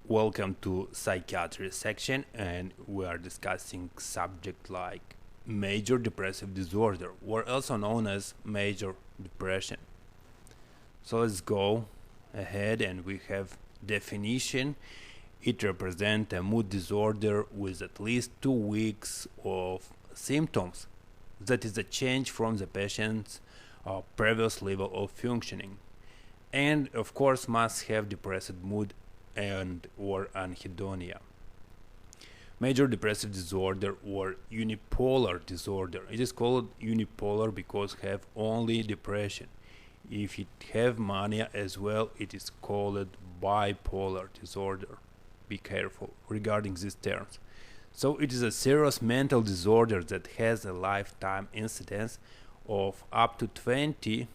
Welcome to psychiatry section, and we are discussing subject like major depressive disorder, or also known as major depression. So let's go ahead, and we have definition. It represents a mood disorder with at least 2 weeks of symptoms. That is a change from the patient's previous level of functioning, and of course must have depressed mood and or anhedonia. Major depressive disorder or unipolar disorder. It is called unipolar because have only depression. If it have mania as well, it is called bipolar disorder. Be careful regarding these terms. So it is a serious mental disorder that has a lifetime incidence of up to 20%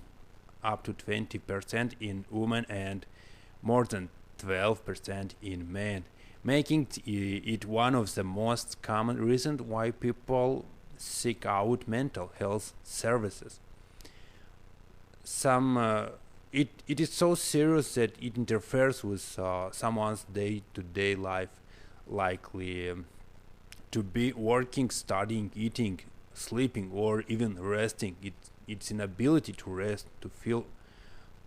in women and more than 12% in men, making it one of the most common reasons why people seek out mental health services. It is so serious that it interferes with someone's day-to-day life, likely to be working, studying, eating, sleeping, or even resting. Its inability to rest, to feel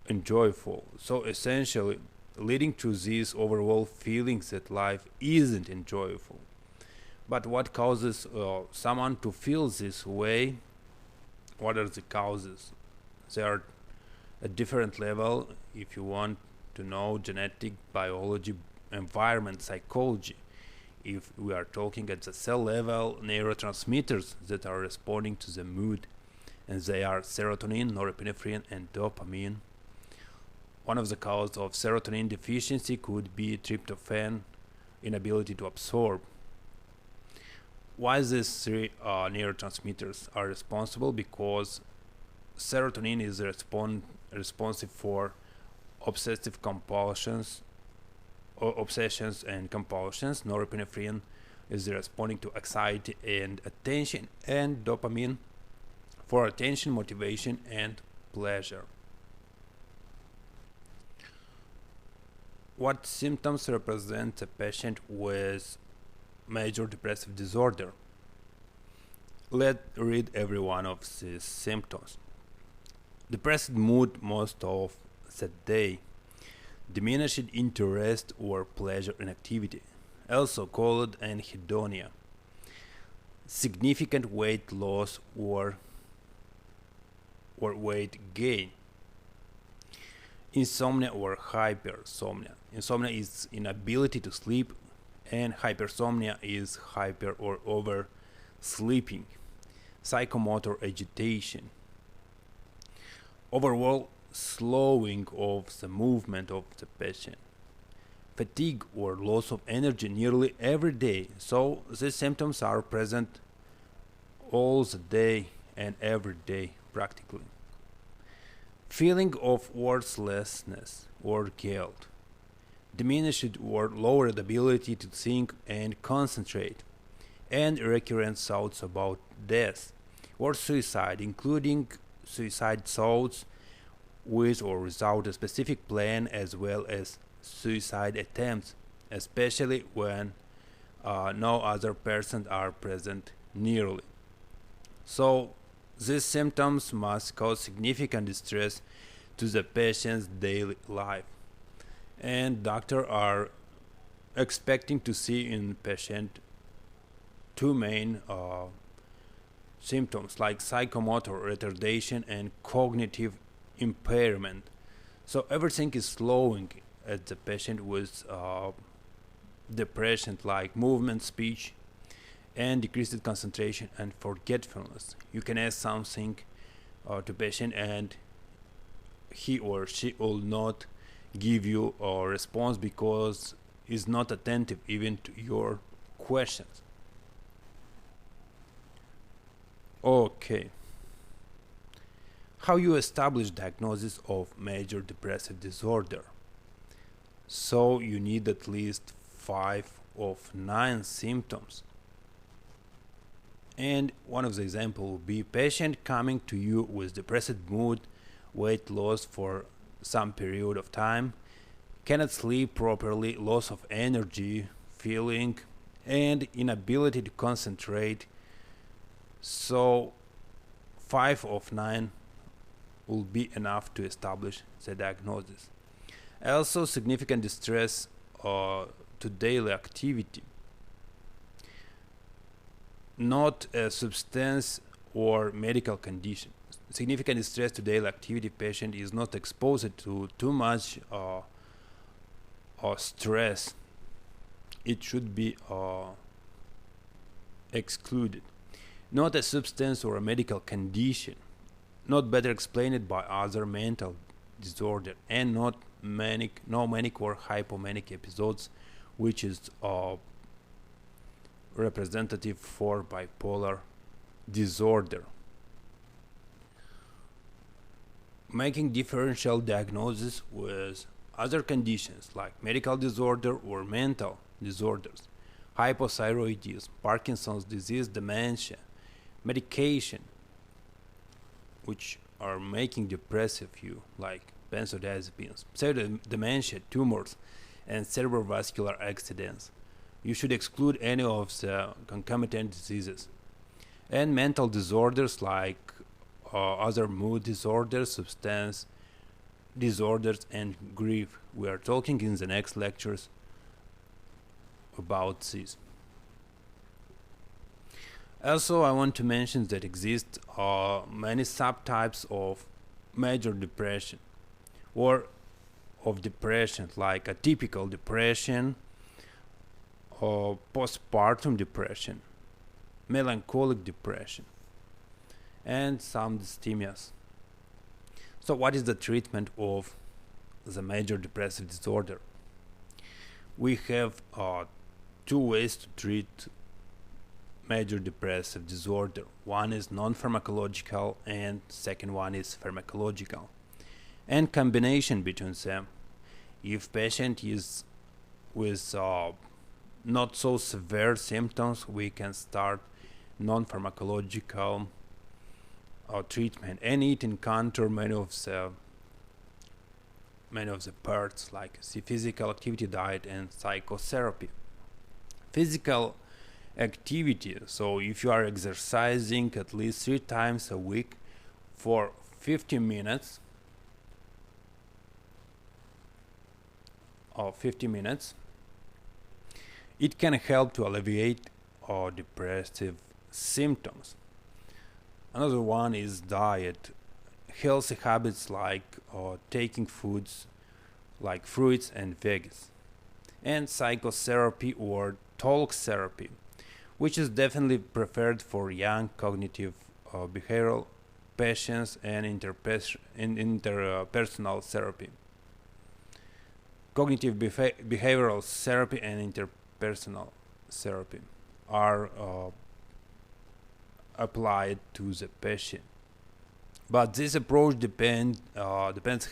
enjoyable. So essentially, leading to these overall feelings that life isn't enjoyable. But what causes someone to feel this way? What are the causes? They are at different level. If you want to know genetic, biology, environment, psychology, if we are talking at the cell level, neurotransmitters that are responding to the mood, and they are serotonin, norepinephrine, and dopamine. One of the causes of serotonin deficiency could be tryptophan inability to absorb. Why these three neurotransmitters are responsible? Because serotonin is responsive for obsessive compulsions, obsessions and compulsions. Norepinephrine is responding to anxiety and attention, and dopamine for attention, motivation, and pleasure. What symptoms represent a patient with major depressive disorder? Let's read every one of these symptoms. Depressed mood most of the day, diminished interest or pleasure in activity, also called anhedonia, significant weight loss or weight gain, insomnia or hypersomnia. Insomnia is inability to sleep, and hypersomnia is hyper or over sleeping. Psychomotor agitation. Overall slowing of the movement of the patient. Fatigue or loss of energy nearly every day. So these symptoms are present all the day and every day practically. Feeling of worthlessness or guilt, diminished or lowered ability to think and concentrate, and recurrent thoughts about death or suicide, including suicide thoughts with or without a specific plan, as well as suicide attempts, especially when no other persons are present nearly. So these symptoms must cause significant distress to the patient's daily life, and doctors are expecting to see in patient two main symptoms like psychomotor retardation and cognitive impairment. So everything is slowing at the patient with depression, like movement, speech, and decreased concentration and forgetfulness. You can ask something to patient, and he or she will not give you a response because is not attentive even to your questions. Okay. How you establish diagnosis of major depressive disorder? So you need at least 5 of 9 symptoms. And one of the examples will be patient coming to you with depressed mood, weight loss for some period of time, cannot sleep properly, loss of energy, feeling, and inability to concentrate. So 5 of 9 will be enough to establish the diagnosis. Also, significant distress to daily activity, not a substance or medical condition. Significant distress to daily activity patient is not exposed to too much stress. It should be excluded. Not a substance or a medical condition, not better explained by other mental disorder, and no manic or hypomanic episodes, which is representative for bipolar disorder. Making differential diagnosis with other conditions like medical disorder or mental disorders, hypothyroidism, Parkinson's disease, dementia, medication, which are making depressive you, like benzodiazepines, pseudodementia, tumors, and cerebrovascular accidents. You should exclude any of the concomitant diseases. And mental disorders like other mood disorders, substance disorders, and grief. We are talking in the next lectures about this. Also, I want to mention that exist many subtypes of major depression or of depression, like atypical depression, or postpartum depression, melancholic depression, and some dysthemias. So what is the treatment of the major depressive disorder? We have 2 ways to treat major depressive disorder. One is non-pharmacological and second one is pharmacological. And combination between them. If patient is with not so severe symptoms, we can start non-pharmacological treatment, and it encounter many of the parts like the physical activity, diet, and psychotherapy. Physical activity, so if you are exercising at least 3 times a week for 50 minutes, it can help to alleviate depressive symptoms. Another one is diet. Healthy habits like taking foods like fruits and veggies. And psychotherapy or talk therapy, which is definitely preferred for young cognitive behavioral patients, and interpersonal therapy. Cognitive behavioral therapy and interpersonal therapy are applied to the patient. But this approach depends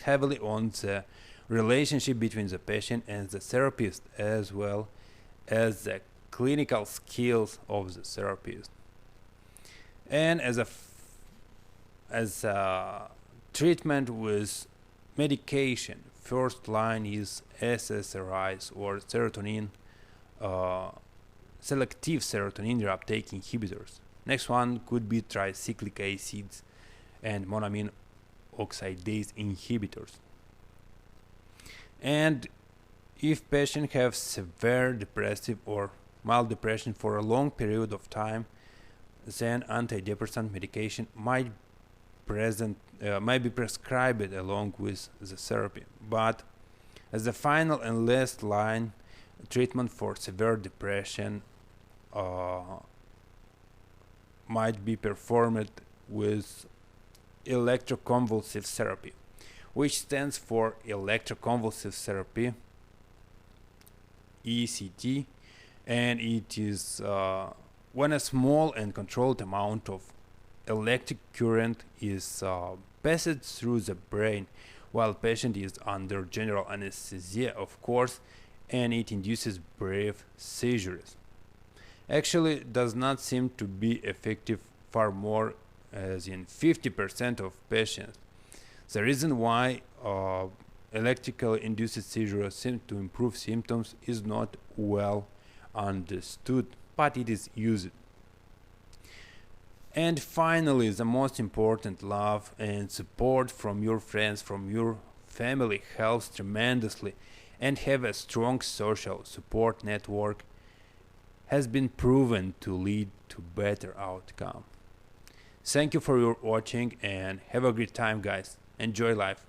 heavily on the relationship between the patient and the therapist, as well as the clinical skills of the therapist. And as a treatment with medication, first line is SSRIs or serotonin selective serotonin reuptake inhibitors. Next one could be tricyclic acids and monoamine oxidase inhibitors. And if patients have severe depressive or mild depression for a long period of time, then antidepressant medication might be prescribed along with the therapy. But as a final and last line, treatment for severe depression might be performed with electroconvulsive therapy, which stands for electroconvulsive therapy, ECT, and it is when a small and controlled amount of electric current is passed through the brain while patient is under general anesthesia, of course, and it induces brief seizures. Actually, does not seem to be effective far more as in 50% of patients. The reason why electrical induced seizure seems to improve symptoms is not well understood, but it is used. And finally, the most important, love and support from your friends, from your family helps tremendously, and have a strong social support network has been proven to lead to better outcome. Thank you for your watching and have a great time, guys. Enjoy life.